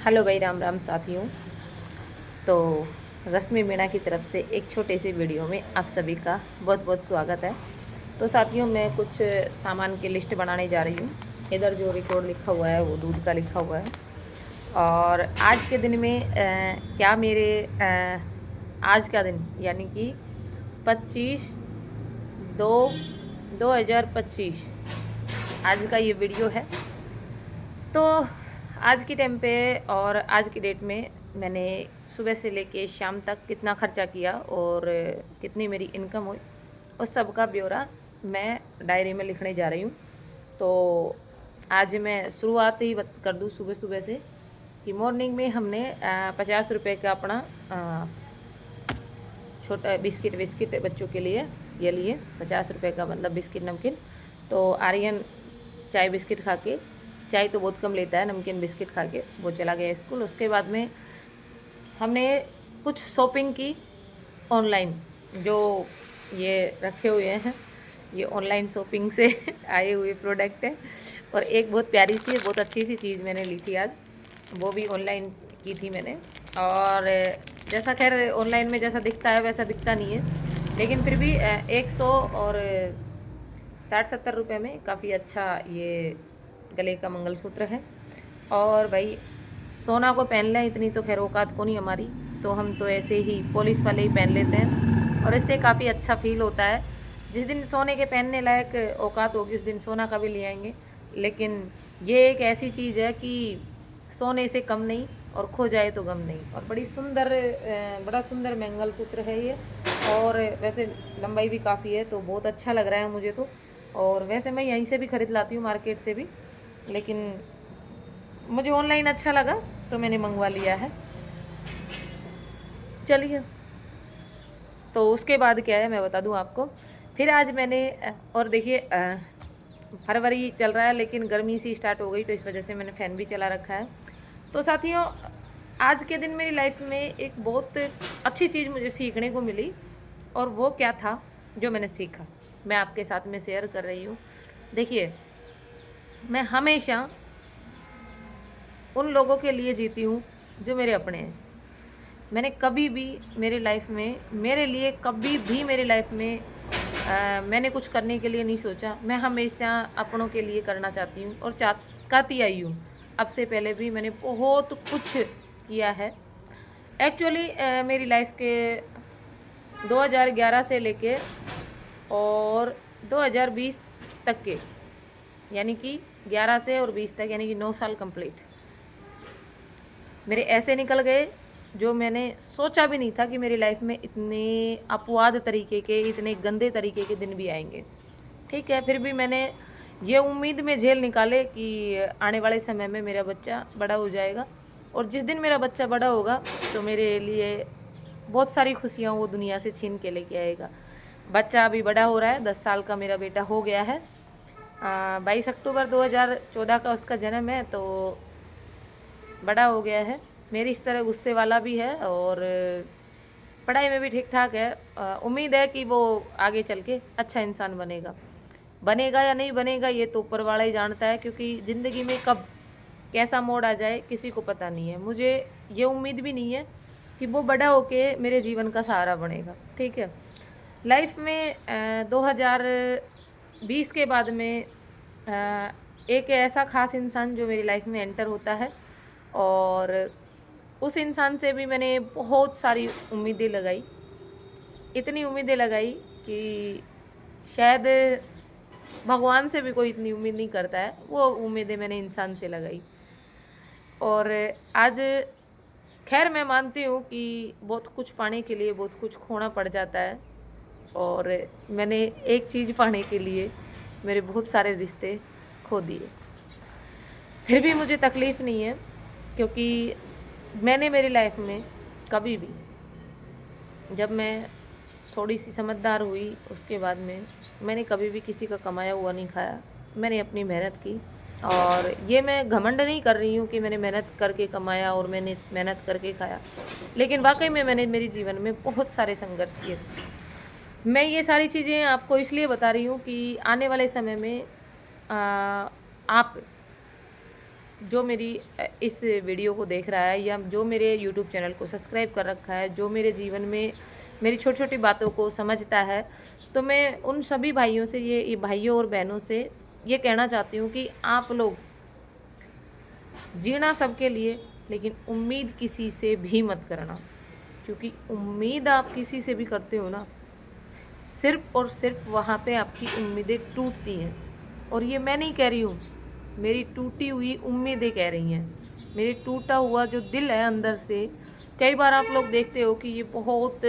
Hello भाई, राम राम साथियों। तो रश्मि मीणा की तरफ से एक छोटे से वीडियो में आप सभी का बहुत बहुत स्वागत है। तो साथियों, मैं कुछ सामान की लिस्ट बनाने जा रही हूँ। इधर जो रिकॉर्ड लिखा हुआ है वो दूध का लिखा हुआ है। और आज के दिन में क्या मेरे आज का दिन यानी कि 25/2/2025 आज का ये वीडियो है। तो आज के टाइम पे और आज की डेट में मैंने सुबह से लेके शाम तक कितना खर्चा किया और कितनी मेरी इनकम हुई, उस सब का ब्यौरा मैं डायरी में लिखने जा रही हूँ। तो आज मैं शुरुआत ही कर दूँ सुबह सुबह से कि मॉर्निंग में हमने 50 रुपये का अपना छोटा बिस्किट बच्चों के लिए ये लिए 50 रुपये का, मतलब बिस्किट नमकीन। तो आर्यन चाय बिस्किट खा के, चाय तो बहुत कम लेता है, नमकीन बिस्किट खा के वो चला गया स्कूल। उसके बाद में हमने कुछ शॉपिंग की ऑनलाइन। जो ये रखे हुए हैं ये ऑनलाइन शॉपिंग से आए हुए प्रोडक्ट हैं। और एक बहुत प्यारी सी बहुत अच्छी सी चीज़ मैंने ली थी आज, वो भी ऑनलाइन की थी मैंने। और जैसा खैर ऑनलाइन में जैसा दिखता है वैसा दिखता नहीं है, लेकिन फिर भी 100 और 60-70 रुपये में काफ़ी अच्छा ये गले का मंगलसूत्र है। और भाई सोना को पहन लें इतनी तो खैर औकात को नहीं हमारी, तो हम तो ऐसे ही पॉलिश वाले ही पहन लेते हैं और इससे काफ़ी अच्छा फील होता है। जिस दिन सोने के पहनने लायक औकात होगी उस दिन सोना का भी ले आएंगे। लेकिन ये एक ऐसी चीज़ है कि सोने से कम नहीं और खो जाए तो गम नहीं। और बड़ा सुंदर मंगलसूत्र है ये। और वैसे लंबाई भी काफ़ी है तो बहुत अच्छा लग रहा है मुझे तो। और वैसे मैं यहीं से भी ख़रीद लाती हूँ, मार्केट से भी, लेकिन मुझे ऑनलाइन अच्छा लगा तो मैंने मंगवा लिया है। चलिए, तो उसके बाद क्या है मैं बता दूं आपको। फिर आज मैंने और देखिए फरवरी चल रहा है लेकिन गर्मी सी स्टार्ट हो गई तो इस वजह से मैंने फ़ैन भी चला रखा है। तो साथियों, आज के दिन मेरी लाइफ में एक बहुत अच्छी चीज़ मुझे सीखने को मिली। और वो क्या था जो मैंने सीखा, मैं आपके साथ में शेयर कर रही हूँ। देखिए, मैं हमेशा उन लोगों के लिए जीती हूँ जो मेरे अपने हैं। मैंने कभी भी मेरी लाइफ में मेरे लिए कभी भी मेरी लाइफ में मैंने कुछ करने के लिए नहीं सोचा। मैं हमेशा अपनों के लिए करना चाहती हूँ और चाहती आई हूँ। अब से पहले भी मैंने बहुत कुछ किया है। एक्चुअली मेरी लाइफ के 2011 से लेके और 2020 तक के, यानी कि 11 से और 20 तक, यानी कि 9 साल कंप्लीट मेरे ऐसे निकल गए जो मैंने सोचा भी नहीं था कि मेरी लाइफ में इतने अपवाद तरीके के, इतने गंदे तरीके के दिन भी आएंगे। ठीक है, फिर भी मैंने ये उम्मीद में झेल निकाले कि आने वाले समय में मेरा बच्चा बड़ा हो जाएगा और जिस दिन मेरा बच्चा बड़ा होगा तो मेरे लिए बहुत सारी खुशियाँ वो दुनिया से छीन के लेके आएगा। बच्चा अभी बड़ा हो रहा है, 10 साल का मेरा बेटा हो गया है। 22 अक्टूबर 2014 का उसका जन्म है, तो बड़ा हो गया है। मेरी इस तरह गुस्से वाला भी है और पढ़ाई में भी ठीक ठाक है। उम्मीद है कि वो आगे चल के अच्छा इंसान बनेगा। बनेगा या नहीं बनेगा ये तो ऊपर वाला ही जानता है, क्योंकि ज़िंदगी में कब कैसा मोड़ आ जाए किसी को पता नहीं है। मुझे ये उम्मीद भी नहीं है कि वो बड़ा होके मेरे जीवन का सहारा बनेगा। ठीक है, लाइफ में 2020 के बाद में एक ऐसा ख़ास इंसान जो मेरी लाइफ में एंटर होता है और उस इंसान से भी मैंने बहुत सारी उम्मीदें लगाई। इतनी उम्मीदें लगाई कि शायद भगवान से भी कोई इतनी उम्मीद नहीं करता है, वो उम्मीदें मैंने इंसान से लगाई। और आज खैर मैं मानती हूँ कि बहुत कुछ पाने के लिए बहुत कुछ खोना पड़ जाता है। और मैंने एक चीज़ पाने के लिए मेरे बहुत सारे रिश्ते खो दिए। फिर भी मुझे तकलीफ़ नहीं है, क्योंकि मैंने मेरी लाइफ में कभी भी, जब मैं थोड़ी सी समझदार हुई उसके बाद में मैंने कभी भी किसी का कमाया हुआ नहीं खाया। मैंने अपनी मेहनत की। और ये मैं घमंड नहीं कर रही हूँ कि मैंने मेहनत करके कमाया और मैंने मेहनत करके खाया, लेकिन वाकई में मैंने मेरे जीवन में बहुत सारे संघर्ष किए। मैं ये सारी चीज़ें आपको इसलिए बता रही हूँ कि आने वाले समय में आप जो मेरी इस वीडियो को देख रहा है या जो मेरे यूट्यूब चैनल को सब्सक्राइब कर रखा है, जो मेरे जीवन में मेरी छोटी छोटी बातों को समझता है, तो मैं उन सभी भाइयों से ये भाइयों और बहनों से ये कहना चाहती हूँ कि आप लोग जीना सबके लिए, लेकिन उम्मीद किसी से भी मत करना। क्योंकि उम्मीद आप किसी से भी करते हो ना, सिर्फ और सिर्फ वहाँ पे आपकी उम्मीदें टूटती हैं। और ये मैं नहीं कह रही हूँ, मेरी टूटी हुई उम्मीदें कह रही हैं, मेरी टूटा हुआ जो दिल है अंदर से। कई बार आप लोग देखते हो कि ये बहुत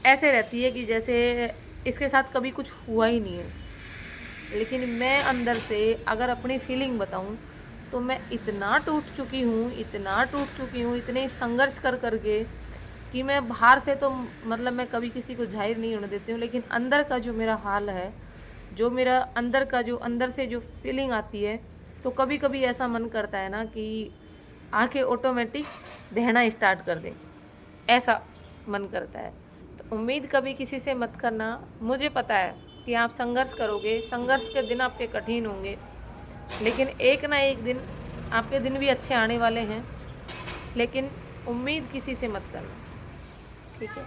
ऐसे रहती है कि जैसे इसके साथ कभी कुछ हुआ ही नहीं है। लेकिन मैं अंदर से अगर अपनी फीलिंग बताऊं तो मैं इतना टूट चुकी हूँ, इतना टूट चुकी हूँ, इतने संघर्ष कर करके कि मैं बाहर से तो मतलब मैं कभी किसी को जाहिर नहीं होने देती हूँ, लेकिन अंदर का जो मेरा हाल है, जो मेरा अंदर का जो अंदर से जो फीलिंग आती है, तो कभी कभी ऐसा मन करता है ना कि आंखें ऑटोमेटिक बहना स्टार्ट कर दें, ऐसा मन करता है। तो उम्मीद कभी किसी से मत करना। मुझे पता है कि आप संघर्ष करोगे, संघर्ष के दिन आपके कठिन होंगे, लेकिन एक ना एक दिन आपके दिन भी अच्छे आने वाले हैं। लेकिन उम्मीद किसी से मत करना, ठीक है।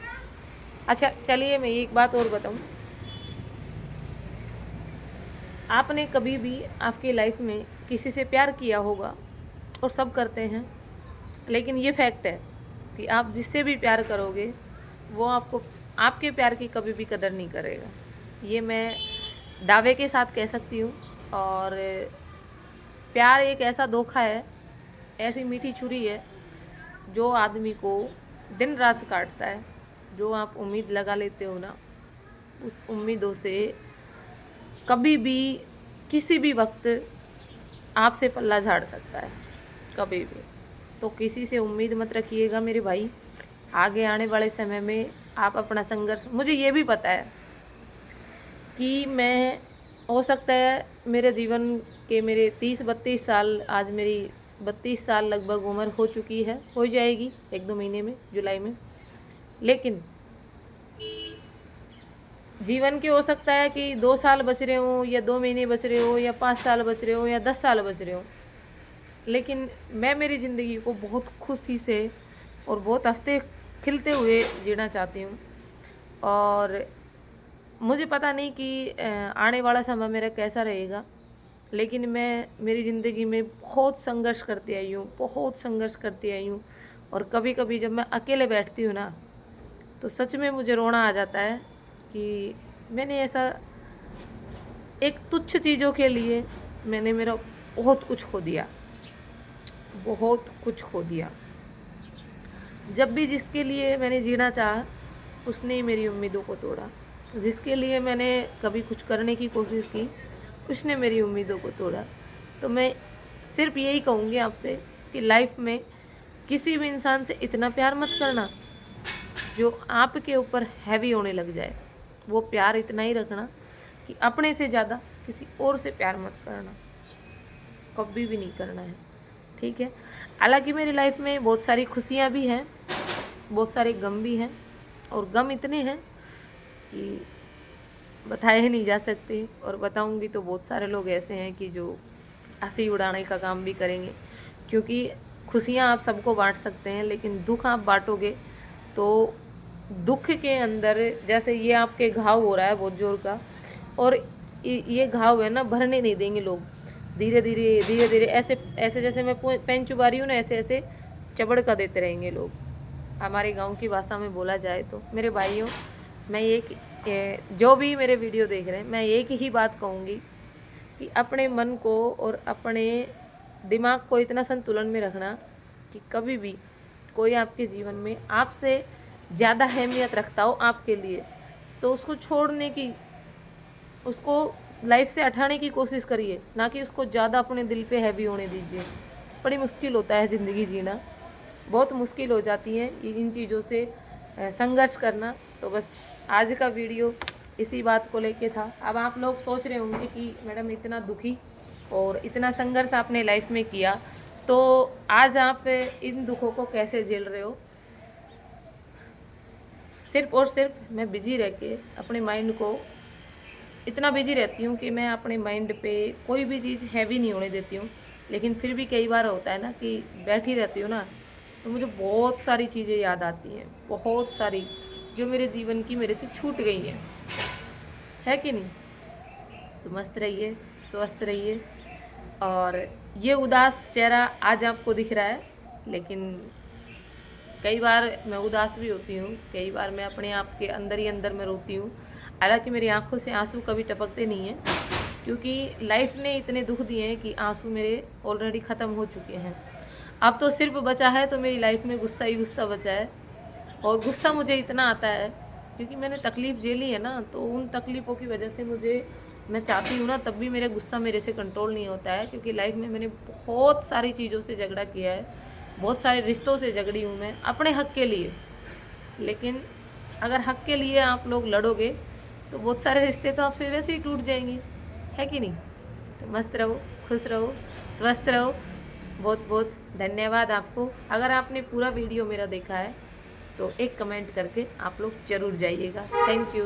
अच्छा चलिए मैं एक बात और बताऊं, आपने कभी भी आपकी लाइफ में किसी से प्यार किया होगा, और सब करते हैं, लेकिन ये फैक्ट है कि आप जिससे भी प्यार करोगे वो आपको आपके प्यार की कभी भी कदर नहीं करेगा। ये मैं दावे के साथ कह सकती हूँ। और प्यार एक ऐसा धोखा है, ऐसी मीठी छुरी है जो आदमी को दिन रात काटता है। जो आप उम्मीद लगा लेते हो ना, उस उम्मीदों से कभी भी किसी भी वक्त आपसे पल्ला झाड़ सकता है, कभी भी। तो किसी से उम्मीद मत रखिएगा मेरे भाई। आगे आने वाले समय में आप अपना संघर्ष, मुझे ये भी पता है कि मैं, हो सकता है मेरे जीवन के मेरे 30-32 साल, आज मेरी 32 साल लगभग उम्र हो चुकी है, हो जाएगी 1-2 महीने में, जुलाई में। लेकिन जीवन के हो सकता है कि 2 साल बच रहे हो, या 2 महीने बच रहे हो, या 5 साल बच रहे हो, या 10 साल बच रहे हो। लेकिन मैं मेरी ज़िंदगी को बहुत खुशी से और बहुत हंसते खिलते हुए जीना चाहती हूँ। और मुझे पता नहीं कि आने वाला समय मेरा कैसा रहेगा, लेकिन मैं मेरी ज़िंदगी में बहुत संघर्ष करती आई हूँ, बहुत संघर्ष करती आई हूँ। और कभी कभी जब मैं अकेले बैठती हूँ ना, तो सच में मुझे रोना आ जाता है कि मैंने ऐसा एक तुच्छ चीज़ों के लिए मैंने मेरा बहुत कुछ खो दिया, बहुत कुछ खो दिया। जब भी जिसके लिए मैंने जीना चाहा, उसने ही मेरी उम्मीदों को तोड़ा। जिसके लिए मैंने कभी कुछ करने की कोशिश की, उसने मेरी उम्मीदों को तोड़ा। तो मैं सिर्फ यही कहूँगी आपसे कि लाइफ में किसी भी इंसान से इतना प्यार मत करना जो आपके ऊपर हैवी होने लग जाए। वो प्यार इतना ही रखना कि अपने से ज़्यादा किसी और से प्यार मत करना, कभी भी नहीं करना है, ठीक है। हालांकि मेरी लाइफ में बहुत सारी खुशियाँ भी हैं, बहुत सारे गम भी हैं, और गम इतने हैं कि बताए नहीं जा सकते। और बताऊंगी तो बहुत सारे लोग ऐसे हैं कि जो हंसी उड़ाने का काम भी करेंगे। क्योंकि खुशियाँ आप सबको बांट सकते हैं, लेकिन दुख आप बांटोगे तो दुख के अंदर, जैसे ये आपके घाव हो रहा है बहुत जोर का, और ये घाव है ना भरने नहीं देंगे लोग। धीरे धीरे धीरे धीरे ऐसे ऐसे जैसे मैं पेन चुबा रही हूँ ना, ऐसे ऐसे चबड़ का देते रहेंगे लोग, हमारे गांव की भाषा में बोला जाए तो। मेरे भाइयों, मैं जो भी मेरे वीडियो देख रहे हैं, मैं एक ही बात कहूँगी कि अपने मन को और अपने दिमाग को इतना संतुलन में रखना कि कभी भी कोई आपके जीवन में आपसे ज़्यादा अहमियत रखता हो आपके लिए, तो उसको छोड़ने की, उसको लाइफ से हटाने की कोशिश करिए, ना कि उसको ज़्यादा अपने दिल पे हैवी होने दीजिए। बड़ी मुश्किल होता है ज़िंदगी जीना, बहुत मुश्किल हो जाती है इन चीज़ों से संघर्ष करना। तो बस आज का वीडियो इसी बात को लेके था। अब आप लोग सोच रहे होंगे कि मैडम इतना दुखी और इतना संघर्ष आपने लाइफ में किया, तो आज आप इन दुखों को कैसे झेल रहे हो। सिर्फ और सिर्फ मैं बिजी रह के अपने माइंड को इतना बिजी रहती हूँ कि मैं अपने माइंड पे कोई भी चीज़ हैवी नहीं होने देती हूँ। लेकिन फिर भी कई बार होता है ना कि बैठी रहती हूँ ना, तो मुझे बहुत सारी चीज़ें याद आती हैं, बहुत सारी, जो मेरे जीवन की मेरे से छूट गई हैं, है कि नहीं? तो मस्त रहिए, स्वस्थ रहिए। और ये उदास चेहरा आज आपको दिख रहा है, लेकिन कई बार मैं उदास भी होती हूँ, कई बार मैं अपने आप के अंदर ही अंदर में रोती हूँ। हालांकि मेरी आंखों से आंसू कभी टपकते नहीं हैं, क्योंकि लाइफ ने इतने दुख दिए हैं कि आंसू मेरे ऑलरेडी ख़त्म हो चुके हैं। अब तो सिर्फ बचा है तो मेरी लाइफ में गुस्सा ही गुस्सा बचा है। और गुस्सा मुझे इतना आता है क्योंकि मैंने तकलीफ़ झेली है ना, तो उन तकलीफ़ों की वजह से मुझे, मैं चाहती हूँ ना तब भी मेरा गुस्सा मेरे से कंट्रोल नहीं होता है, क्योंकि लाइफ में मैंने बहुत सारी चीज़ों से झगड़ा किया है, बहुत सारे रिश्तों से झगड़ी हूँ मैं अपने हक़ के लिए। लेकिन अगर हक़ के लिए आप लोग लड़ोगे तो बहुत सारे रिश्ते तो आपसे वैसे ही टूट जाएंगे, है कि नहीं? तो मस्त रहो, खुश रहो, स्वस्थ रहो। बहुत बहुत धन्यवाद आपको। अगर आपने पूरा वीडियो मेरा देखा है तो एक कमेंट करके आप लोग ज़रूर जाइएगा। Thank you.